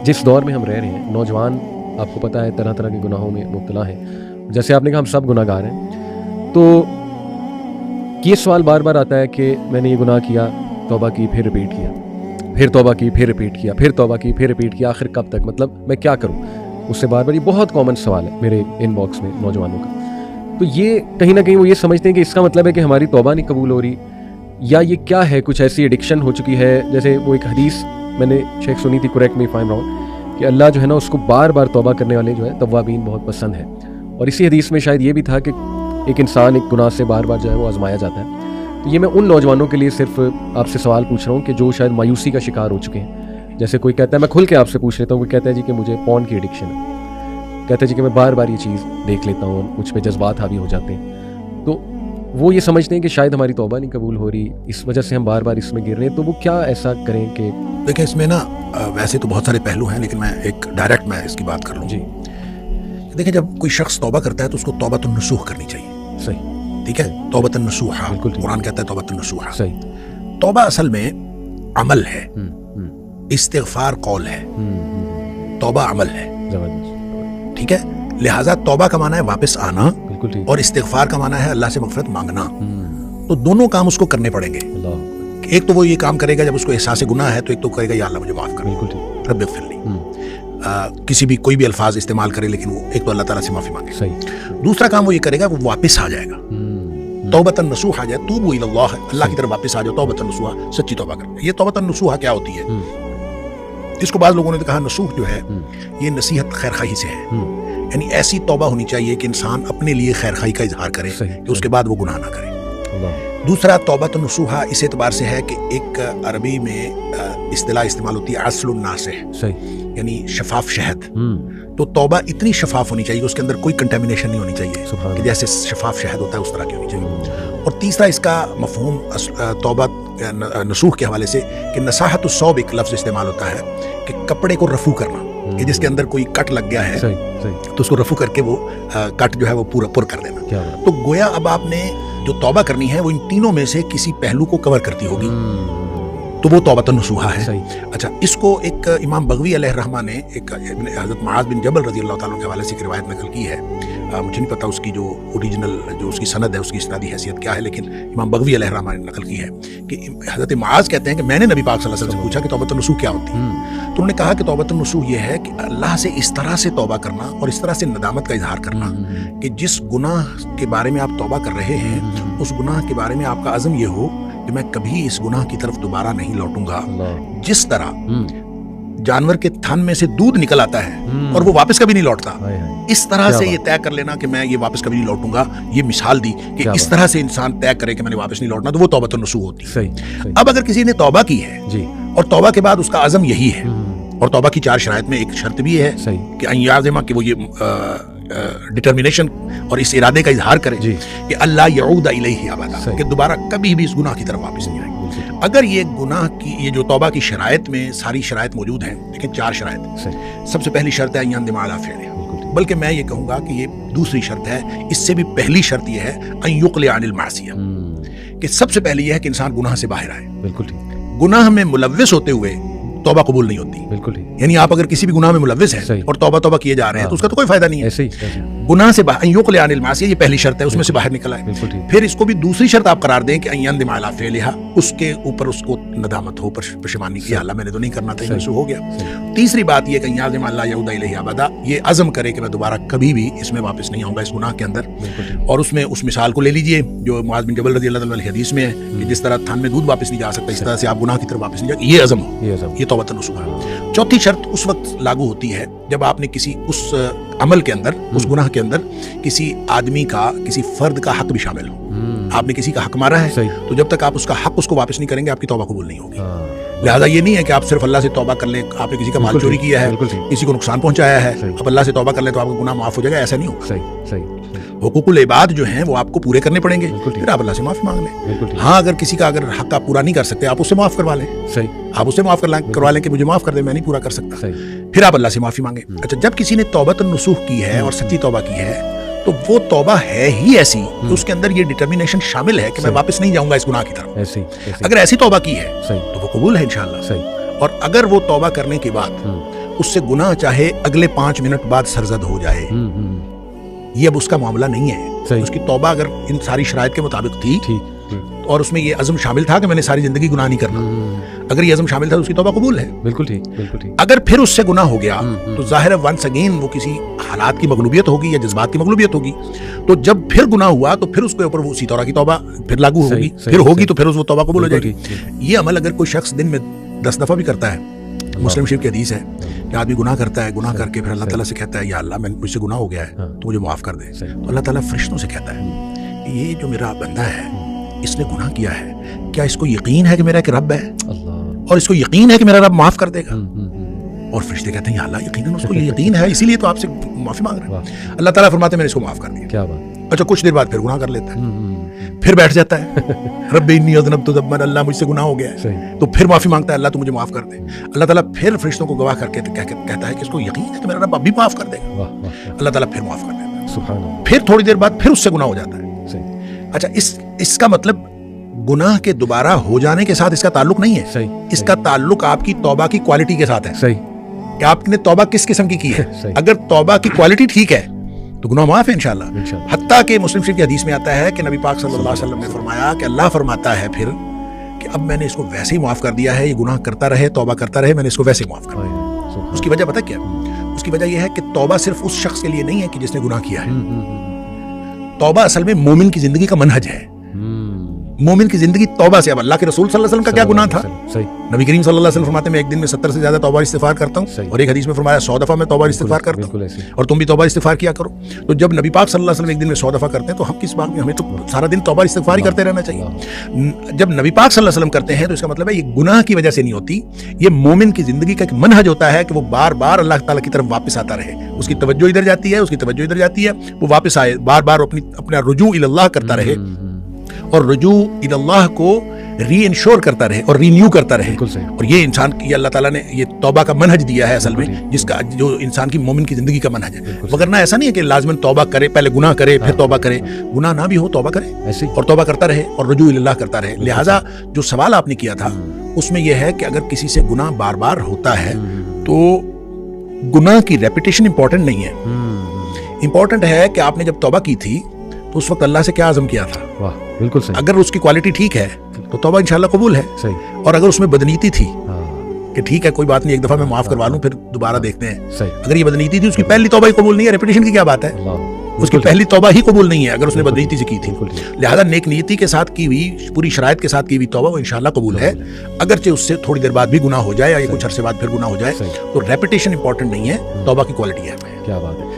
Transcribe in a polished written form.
جس دور میں ہم رہ رہے ہیں، نوجوان آپ کو پتہ ہے طرح طرح کے گناہوں میں مبتلا ہیں. جیسے آپ نے کہا ہم سب گناہ گار ہیں، تو یہ سوال بار بار آتا ہے کہ میں نے یہ گناہ کیا، توبہ کی، پھر رپیٹ کیا، پھر توبہ کی، پھر رپیٹ کیا، پھر توبہ کی، پھر رپیٹ کیا، آخر کب تک؟ مطلب میں کیا کروں؟ اس سے بار بار یہ بہت کامن سوال ہے میرے ان باکس میں نوجوانوں کا. تو یہ کہیں نہ کہیں وہ یہ سمجھتے ہیں کہ اس کا مطلب ہے کہ ہماری توبہ نہیں قبول ہو رہی، یا یہ کیا ہے، کچھ ایسی ایڈکشن ہو چکی ہے. جیسے وہ ایک حدیث میں نے شیخ سنی تھی، correct me if I am wrong, کہ اللہ جو ہے نا اس کو بار بار توبہ کرنے والے جو ہے توابین بہت پسند ہے. اور اسی حدیث میں شاید یہ بھی تھا کہ ایک انسان ایک گناہ سے بار بار جو ہے وہ آزمایا جاتا ہے. تو یہ میں ان نوجوانوں کے لیے صرف آپ سے سوال پوچھ رہا ہوں کہ جو شاید مایوسی کا شکار ہو چکے ہیں. جیسے کوئی کہتا ہے، میں کھل کے آپ سے پوچھ لیتا ہوں، کوئی کہتا ہے جی کہ مجھے پون کی ایڈکشن ہے، کہتا ہے جی کہ میں بار بار یہ چیز دیکھ لیتا ہوں، مجھ پہ جذبات حاوی ہو جاتے ہیں. تو وہ یہ سمجھتے ہیں کہ شاید ہماری توبہ نہیں قبول ہو رہی، اس وجہ سے ہم بار بار اس میں گر رہے ہیں. تو وہ کیا ایسا کریں کہ دیکھیں اس میں نا ویسے تو بہت سارے پہلو ہیں، لیکن میں ایک ڈائریکٹ میں اس کی بات کر لوں. جی دیکھیں جب کوئی شخص توبہ کرتا ہے تو اس کو توبۃ النصوح کرنی چاہیے. صحیح، ٹھیک ہے، توبۃ النصوح، بالکل قرآن کہتا ہے توبۃ النصوح. صحیح. توبہ اصل میں عمل ہے، استغفار قول ہے، توبہ عمل ہے. زبردست. ٹھیک ہے، لہٰذا توبہ کا معنی ہے واپس آنا، بالکل ٹھیک. اور استغفار کا معنی ہے اللہ سے مغفرت مانگنا. تو دونوں کام اس کو کرنے پڑیں گے. اللہ، ایک تو وہ یہ کام کرے گا جب اس کو احساس گناہ ہے، تو ایک تو کہے گا یا اللہ مجھے معاف کر، بالکل ٹھیک. رب اغفر لی. کسی بھی کوئی بھی الفاظ استعمال کرے، لیکن وہ ایک تو اللہ تعالیٰ سے معافی مانگے. صحیح. دوسرا کام وہ یہ کرے گا، وہ واپس آ جائے گا، توبۃ النصوح آ جائے، توبوا الی اللہ، اللہ کی طرف واپس آ جاؤ، توبۃ النصوح، سچی توبہ کر. یہ توبۃ النصوح کیا ہوتی ہے؟ اس کو بعض لوگوں نے کہا نصوح جو ہے یہ نصیحت خیر خواہی سے ہے. یعنی ایسی توبہ ہونی چاہیے کہ انسان اپنے لیے خیر خواہی کا اظہار کرے کہ اس کے بعد وہ گناہ نہ کرے. دوسرا توبۃ النصوح اس اعتبار سے ہے کہ ایک عربی میں اصطلاح استعمال ہوتی ہے عسل الناصح، یعنی شفاف شہد. تو توبہ اتنی شفاف ہونی چاہیے کہ اس کے اندر کوئی کنٹامینیشن نہیں ہونی چاہیے، کہ جیسے شفاف شہد ہوتا ہے اس طرح کی ہونی چاہیے. اور تیسرا اس کا مفہوم توبہ نصوح کے حوالے سے کہ نصاحت الثوب ایک لفظ استعمال ہوتا ہے کہ کپڑے کو رفو کرنا، کہ جس کے اندر کوئی کٹ لگ گیا ہے تو اس کو رفو کر کے وہ کٹ جو ہے وہ پورا پر کر دینا. تو گویا اب آپ نے جو توبہ کرنی ہے وہ ان تینوں میں سے کسی پہلو کو کور کرتی ہوگی، تو وہ توبۃ النصوح ہے. اچھا، اس کو ایک امام بغوی علیہ الرحمہ نے ایک حضرت معاذ بن جبل رضی اللہ تعالیٰ کے حوالے سے ایک روایت نقل کی ہے. مجھے نہیں پتا اس کی جو اوریجنل جو اس کی سند ہے، اس کی اسنادی حیثیت کیا ہے، لیکن امام بغوی علیہ الرحمہ نے نقل کی ہے کہ حضرت معاذ کہتے ہیں کہ میں نے نبی پاک صلی اللہ علیہ وسلم سے پوچھا کہ توبۃ النصوح کیا ہوتی ہے. تو انہوں نے کہا کہ توبۃ النصوح یہ ہے کہ اللہ سے اس طرح سے توبہ کرنا اور اس طرح سے ندامت کا اظہار کرنا کہ جس گناہ کے بارے میں آپ توبہ کر رہے ہیں اس گناہ کے بارے میں آپ کا عزم یہ ہو کہ میں کبھی اس گناہ کی طرف دوبارہ نہیں لوٹوں گا. جس طرح جانور کے تھن میں سے دودھ نکل آتا ہے اور وہ واپس کبھی نہیں لوٹتا، اس طرح سے یہ طے کر لینا کہ میں یہ واپس کبھی نہیں لوٹوں گا. یہ مثال دی کہ اس طرح سے انسان طے کرے کہ میں نے واپس نہیں لوٹنا، تو وہ توبۃ النصوح ہوتی ہے. اب اگر کسی نے توبہ کی ہے اور توبہ کے بعد اس کا عزم یہی ہے، اور توبہ کی 4 شرائط میں ایک شرط بھی ہے کہ ان یعزم، کہ وہ یہ ڈٹرمینیشن اور اس ارادے کا اظہار کرے کہ اللہ یعود الیہ ابدا، کہ دوبارہ کبھی بھی اس گناہ کی طرف واپس نہیں آئے. اگر یہ گناہ کی یہ جو توبہ کی شرائط میں ساری شرائط موجود ہیں، لیکن 4 شرائط. سب سے پہلی شرط ہے ان یندم علی فعلہ، بلکہ میں یہ کہوں گا کہ یہ دوسری شرط ہے، اس سے بھی پہلی شرط یہ ہے ان یقلع عن المعصیہ، کہ سب سے پہلی یہ ہے کہ انسان گناہ سے باہر آئے. بالکل گناہ میں ملوث ہوتے ہوئے توبہ قبول نہیں ہوتی. بالکل، یعنی آپ اگر کسی بھی گناہ میں ملوث ہیں اور توبہ کیے جا رہے ہیں تو اس کا تو کوئی فائدہ نہیں ہے. گناہ سے باہر یقلع عن المعصیہ، یہ پہلی شرط ہے، اس میں سے باہر نکل آئے. پھر اس کو بھی دوسری شرط آپ قرار دیں کہ ان یندم علی فعلہا، اس کے اوپر اس کو ندامت ہو، پشیمانی کی، اللہ میں نے تو نہیں کرنا تھا، یہ ہو گیا. تیسری بات یہ کہ ان یعزم اللہ یعود الیہ ابدا، یہ عزم کرے کہ میں دوبارہ کبھی بھی اس میں واپس نہیں آؤں گا، اس گناہ کے اندر. اور اس میں اس مثال کو لے لیجئے جو معاذ بن جبل رضی اللہ عنہ کی حدیث میں ہے کہ جس طرح تھن میں دودھ واپس نہیں جا سکتا، اس طرح سے آپ گناہ کی طرف واپس نہیں جا، یہ عزم ہو، یہ توبۃ النصوح ہے. چوتھی شرط اس وقت لاگو ہوتی ہے جب آپ نے کسی اس عمل کے اندر، اس گناہ کے اندر کسی آدمی کا، کسی فرد کا حق بھی شامل ہو. آپ نے کسی کا حق مارا ہے تو جب تک آپ اس کا حق اس کو واپس نہیں کریں گے آپ کی توبہ قبول نہیں ہوگی. لہٰذا یہ نہیں ہے کہ آپ صرف اللہ سے توبہ کر لیں، آپ نے کسی کا مال چوری کیا ہے، کسی کو نقصان پہنچایا ہے، اب اللہ سے توبہ کر لیں تو آپ کا گناہ معاف ہو جائے گا، ایسا نہیں ہوگا. حقوق العباد جو ہیں وہ آپ کو پورے کرنے پڑیں گے، پھر آپ اللہ سے معافی مانگ لیں. ہاں، اگر کسی کا اگر حق آپ پورا نہیں کر سکتے آپ اس سے معاف کروا لیں، آپ اسے معاف کروا لیں کہ مجھے معاف کر دیں، میں نہیں پورا کر سکتا، پھر آپ اللہ سے معافی مانگیں. اچھا، جب کسی نے توبۃ النصوح کی ہے اور سچی توبہ کی ہے تو وہ توبہ ہے ہی ایسی کہ اس کے اندر یہ ڈٹرمینیشن شامل ہے کہ میں واپس نہیں جاؤں گا اس گناہ کی طرف. اگر ایسی توبہ کی ہے تو وہ قبول ہے انشاءاللہ. اور اگر وہ توبہ کرنے کے بعد اس سے گناہ چاہے اگلے 5 منٹ بعد سرزد ہو جائے، یہ اب اس کا معاملہ نہیں ہے. اس کی توبہ اگر ان ساری شرائط کے مطابق تھی اور اس میں یہ عزم شامل تھا کہ میں نے ساری زندگی گناہ نہیں کرنا، اگر یہ عزم شامل تھا تو اس کی توبہ قبول ہے. بالکل ٹھیک، بالکل ٹھیک. اگر پھر اس سے گناہ ہو گیا تو ظاہر ہے ونس اگین وہ کسی حالات کی مغلوبیت ہوگی یا جذبات کی مغلوبیت ہوگی. تو جب پھر گناہ ہوا تو پھر اس کے اوپر وہ اسی طرح کی توبہ پھر لاگو ہوگی، پھر ہوگی تو پھر اس وہ توبہ قبول ہو جائے گی. یہ عمل اگر کوئی شخص دن میں 10 دفعہ بھی کرتا ہے، مسلم شریف کی حدیث ہے کہ آدمی گناہ کرتا ہے، گناہ کر کے پھر اللہ تعالیٰ سے کہتا ہے یا اللہ میں مجھ سے گناہ ہو گیا ہے تو مجھے معاف کر دے، تو اللہ تعالیٰ فرشتوں سے کہتا ہے کہ یہ جو میرا بندہ ہے اس نے گناہ کیا ہے، کیا اس کو یقین ہے کہ میرا ایک رب ہے اور اس کو یقین ہے کہ میرا رب معاف کر دے گا؟ اور فرشتے کہتے ہیں یا اللہ یقیناً اس کو یہ یقین ہے، اسی لیے تو آپ سے معافی مانگ رہا ہے. اللہ تعالیٰ فرماتے ہیں میں نے اس کو معاف کر دیا. کیا بات. اچھا کچھ دیر بعد پھر گناہ کر لیتا ہے، پھر بیٹھ جاتا ہے رب انی اذنبت ذنبا، اللہ مجھ سے گناہ ہو گیا ہے، تو پھر معافی مانگتا ہے اللہ تو مجھے معاف کر دے. اللہ تعالیٰ پھر فرشتوں کو گواہ کر کے کہتا ہے کہ اس کو یقین ہے کہ میرا رب اب بھی معاف کر دے گا. اللہ تعالیٰ پھر معاف کر دیتا ہے. سبحان اللہ. پھر تھوڑی دیر بعد پھر اس سے گناہ ہو جاتا ہے. اچھا اس کا مطلب گناہ کے دوبارہ ہو جانے کے ساتھ اس کا تعلق نہیں ہے، اس کا تعلق آپ کی توبہ کی کوالٹی کے ساتھ ہے کہ آپ نے توبہ کس قسم کی ہے. اگر توبہ کی کوالٹی ٹھیک ہے تو گناہ معاف ہے انشاءاللہ. حتیٰ کہ مسلم شریف کی حدیث میں آتا ہے کہ نبی پاک صلی اللہ علیہ وسلم نے فرمایا کہ اللہ فرماتا ہے پھر کہ اب میں نے اس کو ویسے ہی معاف کر دیا ہے، یہ گناہ کرتا رہے، توبہ کرتا رہے، میں نے اس کو ویسے ہی معاف کر دیا. اس کی وجہ پتہ کیا؟ اس کی وجہ یہ ہے کہ توبہ صرف اس شخص کے لیے نہیں ہے کہ جس نے گناہ کیا ہے. توبہ اصل میں مومن کی زندگی کا منہج ہے. مومن کی زندگی توبہ سے. اب اللہ کے رسول صلی اللہ علیہ وسلم کا کیا گناہ تھا؟ نبی کریم صلی اللہ علیہ وسلم فرماتے ہیں میں ایک دن میں 70 سے زیادہ توبہ استغفار کرتا ہوں، اور ایک حدیث میں فرمایا 100 دفعہ میں توبہ استغفار کرتا ہوں، اور تم بھی توبہ استغفار کیا کرو. تو جب نبی پاک صلی اللہ علیہ وسلم ایک دن میں 100 دفعہ کرتے ہیں تو ہم کس بات میں، ہمیں تو سارا دن توبہ استغفار ہی کرتے رہنا چاہیے. جب نبی پاک صلی اللہ علیہ وسلم کرتے ہیں تو اس کا مطلب ہے یہ گناہ کی وجہ سے نہیں ہوتی، یہ مومن کی زندگی کا ایک منہج ہوتا ہے کہ وہ بار بار اللہ تعالیٰ کی طرف واپس آتا رہے. اس کی توجہ ادھر جاتی ہے، اس کی توجہ ادھر جاتی ہے، وہ واپس آئے، بار بار اپنا رجوع الی اللہ کرتا رہے، اور رجوع الی اللہ کو ری انشور کرتا رہے اور رینیو کرتا رہے. اور یہ انسان کی اللہ تعالیٰ نے یہ توبہ کا منہج دیا ہے اصل میں، جس کا جو انسان کی مومن کی زندگی کا منہج ہے. وگرنہ ایسا نہیں ہے کہ لازماً توبہ کرے، پہلے گناہ کرے پھر توبہ کرے. گناہ نہ بھی ہو توبہ کرے اور توبہ کرتا رہے اور رجوع الی اللہ کرتا رہے. لہٰذا جو سوال آپ نے کیا تھا اس میں یہ ہے کہ اگر کسی سے گناہ بار بار ہوتا ہے تو گناہ کی ریپیٹیشن امپورٹنٹ نہیں ہے. امپورٹنٹ ہے کہ آپ نے جب توبہ کی تھی تو اس وقت اللہ سے کیا عزم کیا تھا. بالکل صحیح. اگر اس کی کوالٹی ٹھیک ہے تو توبہ انشاءاللہ قبول ہے. اور اگر اس میں بدنیتی تھی کہ ٹھیک ہے کوئی بات نہیں ایک دفعہ میں معاف کروا لوں پھر دوبارہ دیکھتے ہیں، اگر یہ بدنیتی تھی اس کی پہلی توبہ ہی قبول نہیں ہے. ریپیٹیشن کی کیا بات ہے؟ اس کی پہلی توبہ ہی قبول نہیں ہے اگر اس نے بدنیتی سے کی تھی. لہذا نیک نیتی کے ساتھ کی ہوئی پوری شرائط کے ساتھ کی ہوئی توبہ وہ انشاءاللہ قبول ہے، اگرچہ اس سے تھوڑی دیر بعد بھی گناہ ہو جائے یا کچھ عرصے بعد پھر گناہ ہو جائے. تو ریپیٹیشن امپورٹنٹ نہیں ہے، توبہ کی کوالٹی ہے. کیا بات ہے.